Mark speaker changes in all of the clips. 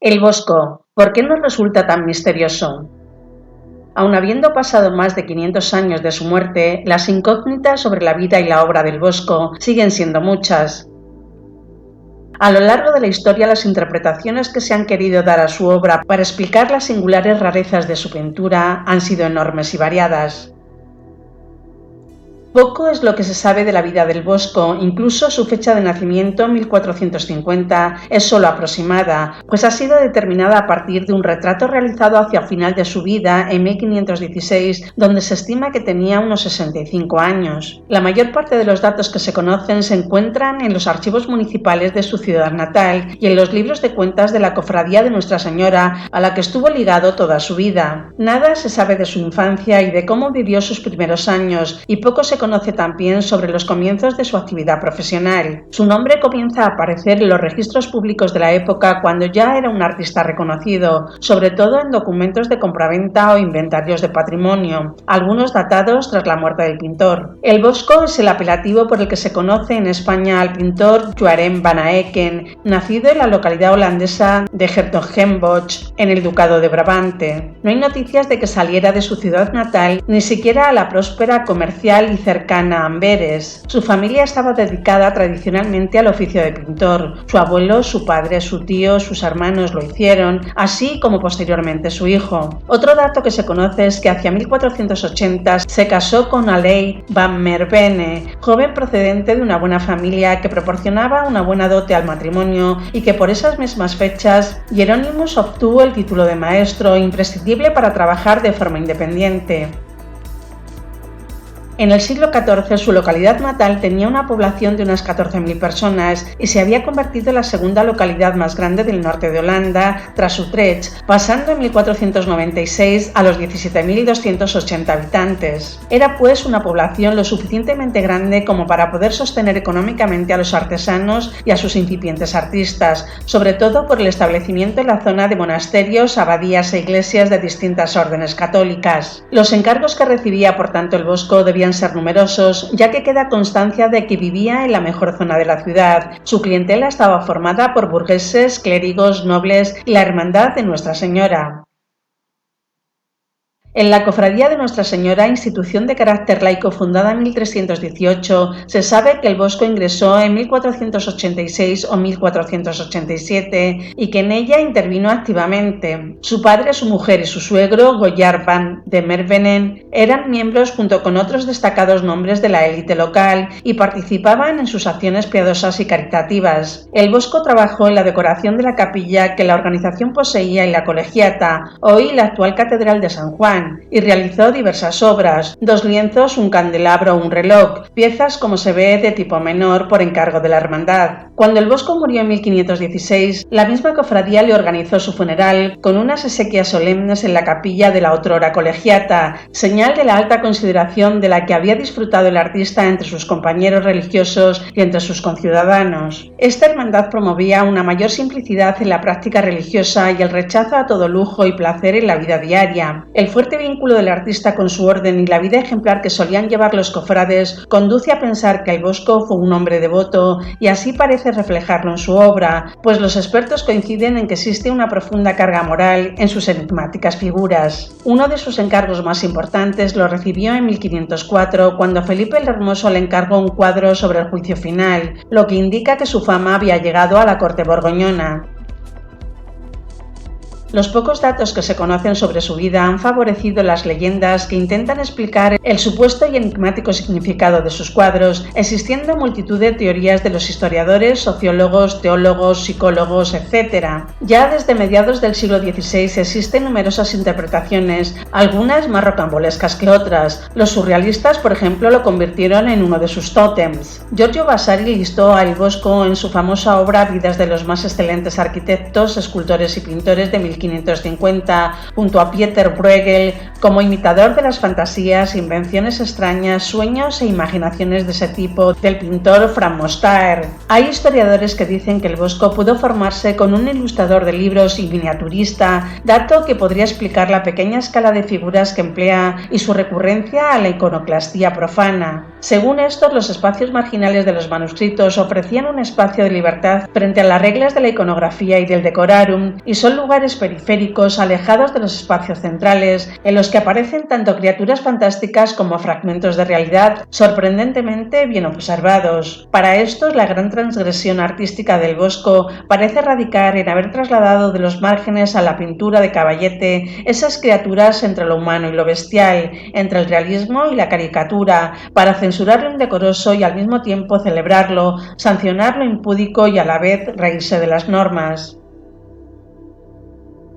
Speaker 1: El Bosco, ¿por qué nos resulta tan misterioso? Aun habiendo pasado más de 500 años de su muerte, las incógnitas sobre la vida y la obra del Bosco siguen siendo muchas. A lo largo de la historia, las interpretaciones que se han querido dar a su obra para explicar las singulares rarezas de su pintura han sido enormes y variadas. Poco es lo que se sabe de la vida del Bosco, incluso su fecha de nacimiento, 1450, es solo aproximada, pues ha sido determinada a partir de un retrato realizado hacia el final de su vida, en 1516, donde se estima que tenía unos 65 años. La mayor parte de los datos que se conocen se encuentran en los archivos municipales de su ciudad natal y en los libros de cuentas de la Cofradía de Nuestra Señora, a la que estuvo ligado toda su vida. Nada se sabe de su infancia y de cómo vivió sus primeros años, y poco se conoce también sobre los comienzos de su actividad profesional. Su nombre comienza a aparecer en los registros públicos de la época cuando ya era un artista reconocido, sobre todo en documentos de compraventa o inventarios de patrimonio, algunos datados tras la muerte del pintor. El Bosco es el apelativo por el que se conoce en España al pintor Joarem van Aken, nacido en la localidad holandesa de 's-Hertogenbosch, en el Ducado de Brabante. No hay noticias de que saliera de su ciudad natal, ni siquiera a la próspera, comercial y cercana a Amberes. Su familia estaba dedicada tradicionalmente al oficio de pintor. Su abuelo, su padre, su tío, sus hermanos lo hicieron, así como posteriormente su hijo. Otro dato que se conoce es que hacia 1480 se casó con Aleid van Merwene, joven procedente de una buena familia que proporcionaba una buena dote al matrimonio, y que por esas mismas fechas Hieronymus obtuvo el título de maestro, imprescindible para trabajar de forma independiente. En el siglo XIV su localidad natal tenía una población de unas 14.000 personas y se había convertido en la segunda localidad más grande del norte de Holanda tras Utrecht, pasando en 1496 a los 17.280 habitantes. Era pues una población lo suficientemente grande como para poder sostener económicamente a los artesanos y a sus incipientes artistas, sobre todo por el establecimiento en la zona de monasterios, abadías e iglesias de distintas órdenes católicas. Los encargos que recibía por tanto el Bosco debían ser numerosos, ya que queda constancia de que vivía en la mejor zona de la ciudad. Su clientela estaba formada por burgueses, clérigos, nobles y la Hermandad de Nuestra Señora. En la Cofradía de Nuestra Señora, institución de carácter laico fundada en 1318, se sabe que el Bosco ingresó en 1486 o 1487 y que en ella intervino activamente. Su padre, su mujer y su suegro, Goyard van de Merwenen, eran miembros junto con otros destacados nombres de la élite local y participaban en sus acciones piadosas y caritativas. El Bosco trabajó en la decoración de la capilla que la organización poseía en la Colegiata, hoy la actual Catedral de San Juan, y realizó diversas obras: 2 lienzos, un candelabro, un reloj, piezas como se ve de tipo menor por encargo de la hermandad. Cuando el Bosco murió en 1516, la misma cofradía le organizó su funeral con unas exequias solemnes en la capilla de la otrora Colegiata, señal de la alta consideración de la que había disfrutado el artista entre sus compañeros religiosos y entre sus conciudadanos. Esta hermandad promovía una mayor simplicidad en la práctica religiosa y el rechazo a todo lujo y placer en la vida diaria. El fuerte vínculo del artista con su orden y la vida ejemplar que solían llevar los cofrades conduce a pensar que el Bosco fue un hombre devoto, y así parece reflejarlo en su obra, pues los expertos coinciden en que existe una profunda carga moral en sus enigmáticas figuras. Uno de sus encargos más importantes lo recibió en 1504, cuando Felipe el Hermoso le encargó un cuadro sobre el juicio final, lo que indica que su fama había llegado a la corte borgoñona. Los pocos datos que se conocen sobre su vida han favorecido las leyendas que intentan explicar el supuesto y enigmático significado de sus cuadros, existiendo multitud de teorías de los historiadores, sociólogos, teólogos, psicólogos, etc. Ya desde mediados del siglo XVI existen numerosas interpretaciones, algunas más rocambolescas que otras. Los surrealistas, por ejemplo, lo convirtieron en uno de sus tótems. Giorgio Vasari listó al Bosco en su famosa obra Vidas de los más excelentes arquitectos, escultores y pintores de 1500, 1550 junto a Pieter Bruegel como imitador de las fantasías, invenciones extrañas, sueños e imaginaciones de ese tipo del pintor Frank Mostaer. Hay historiadores que dicen que el Bosco pudo formarse con un ilustrador de libros y miniaturista, dato que podría explicar la pequeña escala de figuras que emplea y su recurrencia a la iconoclastía profana. Según estos, los espacios marginales de los manuscritos ofrecían un espacio de libertad frente a las reglas de la iconografía y del decorarum, y son lugares periféricos alejados de los espacios centrales, en los que aparecen tanto criaturas fantásticas como fragmentos de realidad sorprendentemente bien observados. Para estos, la gran transgresión artística del Bosco parece radicar en haber trasladado de los márgenes a la pintura de Caballete esas criaturas entre lo humano y lo bestial, entre el realismo y la caricatura, para censurar lo indecoroso y al mismo tiempo celebrarlo, sancionar lo impúdico y a la vez reírse de las normas.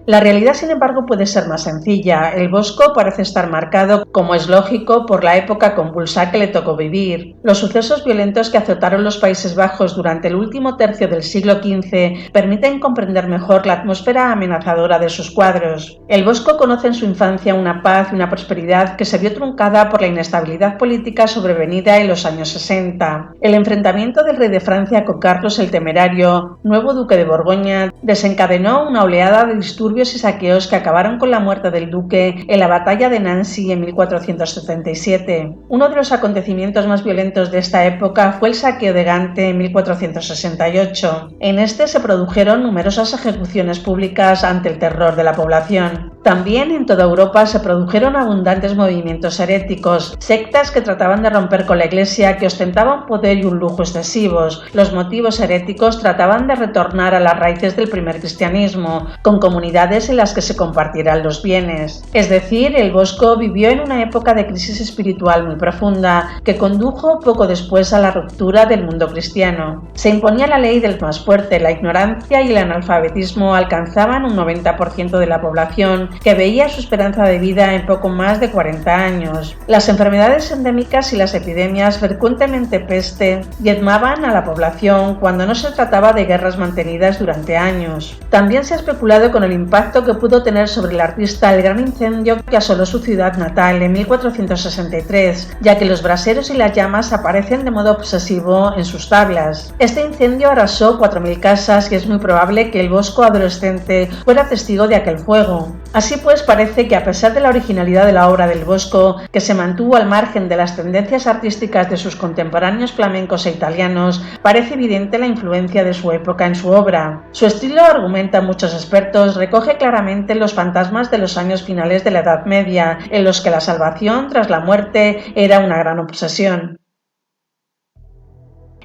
Speaker 1: La realidad, sin embargo, puede ser más sencilla. El Bosco parece estar marcado, como es lógico, por la época convulsa que le tocó vivir. Los sucesos violentos que azotaron los Países Bajos durante el último tercio del siglo XV permiten comprender mejor la atmósfera amenazadora de sus cuadros. El Bosco conoce en su infancia una paz y una prosperidad que se vio truncada por la inestabilidad política sobrevenida en los años 60. El enfrentamiento del rey de Francia con Carlos el Temerario, nuevo duque de Borgoña, desencadenó una oleada de disturbios y saqueos que acabaron con la muerte del duque en la batalla de Nancy en 1477. Uno de los acontecimientos más violentos de esta época fue el saqueo de Gante en 1468. En este se produjeron numerosas ejecuciones públicas ante el terror de la población. También en toda Europa se produjeron abundantes movimientos heréticos, sectas que trataban de romper con la Iglesia, que ostentaban poder y un lujo excesivos. Los motivos heréticos trataban de retornar a las raíces del primer cristianismo, con comunidades en las que se compartieran los bienes. Es decir, el Bosco vivió en una época de crisis espiritual muy profunda, que condujo poco después a la ruptura del mundo cristiano. Se imponía la ley del más fuerte, la ignorancia y el analfabetismo alcanzaban un 90% de la población, que veía su esperanza de vida en poco más de 40 años. Las enfermedades endémicas y las epidemias, frecuentemente peste, diezmaban a la población cuando no se trataba de guerras mantenidas durante años. También se ha especulado con el impacto que pudo tener sobre el artista el gran incendio que asoló su ciudad natal en 1463, ya que los braseros y las llamas aparecen de modo obsesivo en sus tablas. Este incendio arrasó 4.000 casas y es muy probable que el Bosco adolescente fuera testigo de aquel fuego. Así pues, parece que a pesar de la originalidad de la obra del Bosco, que se mantuvo al margen de las tendencias artísticas de sus contemporáneos flamencos e italianos, parece evidente la influencia de su época en su obra. Su estilo, argumentan muchos expertos, recoge claramente los fantasmas de los años finales de la Edad Media, en los que la salvación tras la muerte era una gran obsesión.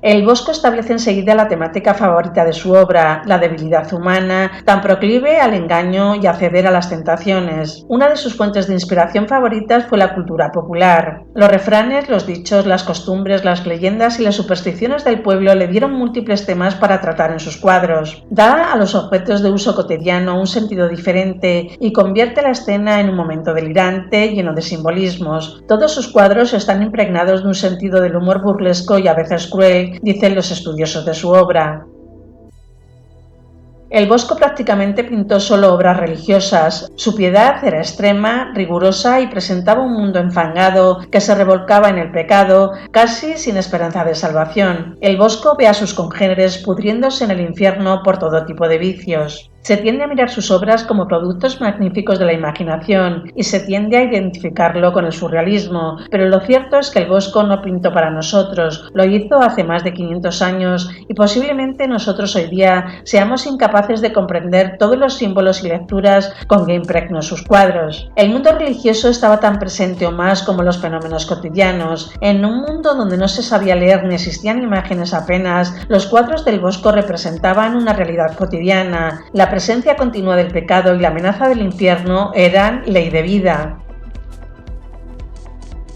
Speaker 1: El Bosco establece enseguida la temática favorita de su obra, la debilidad humana, tan proclive al engaño y a ceder a las tentaciones. Una de sus fuentes de inspiración favoritas fue la cultura popular. Los refranes, los dichos, las costumbres, las leyendas y las supersticiones del pueblo le dieron múltiples temas para tratar en sus cuadros. Da a los objetos de uso cotidiano un sentido diferente y convierte la escena en un momento delirante, lleno de simbolismos. Todos sus cuadros están impregnados de un sentido del humor burlesco y a veces cruel, dicen los estudiosos de su obra. El Bosco prácticamente pintó solo obras religiosas. Su piedad era extrema, rigurosa y presentaba un mundo enfangado que se revolcaba en el pecado, casi sin esperanza de salvación. El Bosco ve a sus congéneres pudriéndose en el infierno por todo tipo de vicios. Se tiende a mirar sus obras como productos magníficos de la imaginación y se tiende a identificarlo con el surrealismo, pero lo cierto es que el Bosco no pintó para nosotros, lo hizo hace más de 500 años y posiblemente nosotros hoy día seamos incapaces de comprender todos los símbolos y lecturas con que impregnó sus cuadros. El mundo religioso estaba tan presente o más como los fenómenos cotidianos. En un mundo donde no se sabía leer ni existían imágenes apenas, los cuadros del Bosco representaban una realidad cotidiana. La presencia continua del pecado y la amenaza del infierno eran ley de vida.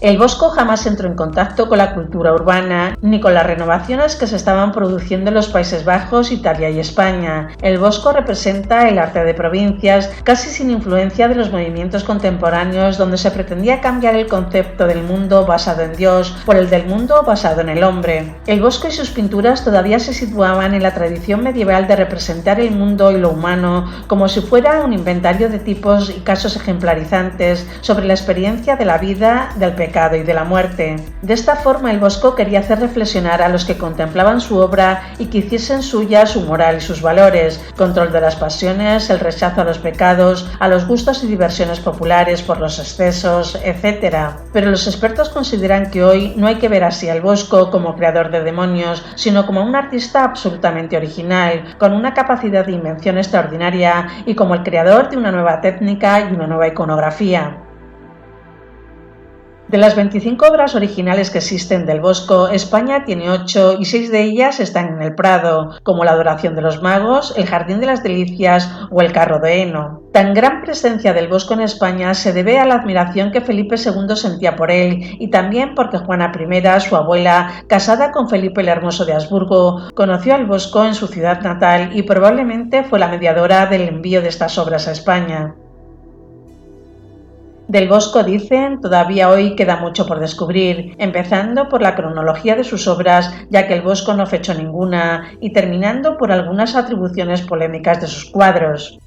Speaker 1: El Bosco jamás entró en contacto con la cultura urbana ni con las renovaciones que se estaban produciendo en los Países Bajos, Italia y España. El Bosco representa el arte de provincias, casi sin influencia de los movimientos contemporáneos donde se pretendía cambiar el concepto del mundo basado en Dios por el del mundo basado en el hombre. El Bosco y sus pinturas todavía se situaban en la tradición medieval de representar el mundo y lo humano como si fuera un inventario de tipos y casos ejemplarizantes sobre la experiencia de la vida, del pecado y de la muerte. De esta forma el Bosco quería hacer reflexionar a los que contemplaban su obra y que hiciesen suya su moral y sus valores, control de las pasiones, el rechazo a los pecados, a los gustos y diversiones populares por los excesos, etc. Pero los expertos consideran que hoy no hay que ver así al Bosco como creador de demonios, sino como un artista absolutamente original, con una capacidad de invención extraordinaria y como el creador de una nueva técnica y una nueva iconografía. De las 25 obras originales que existen del Bosco, España tiene 8 y 6 de ellas están en el Prado, como la Adoración de los Magos, el Jardín de las Delicias o el Carro de heno. Tan gran presencia del Bosco en España se debe a la admiración que Felipe II sentía por él y también porque Juana I, su abuela, casada con Felipe el Hermoso de Habsburgo, conoció al Bosco en su ciudad natal y probablemente fue la mediadora del envío de estas obras a España. Del Bosco dicen, todavía hoy queda mucho por descubrir, empezando por la cronología de sus obras, ya que el Bosco no fechó ninguna, y terminando por algunas atribuciones polémicas de sus cuadros.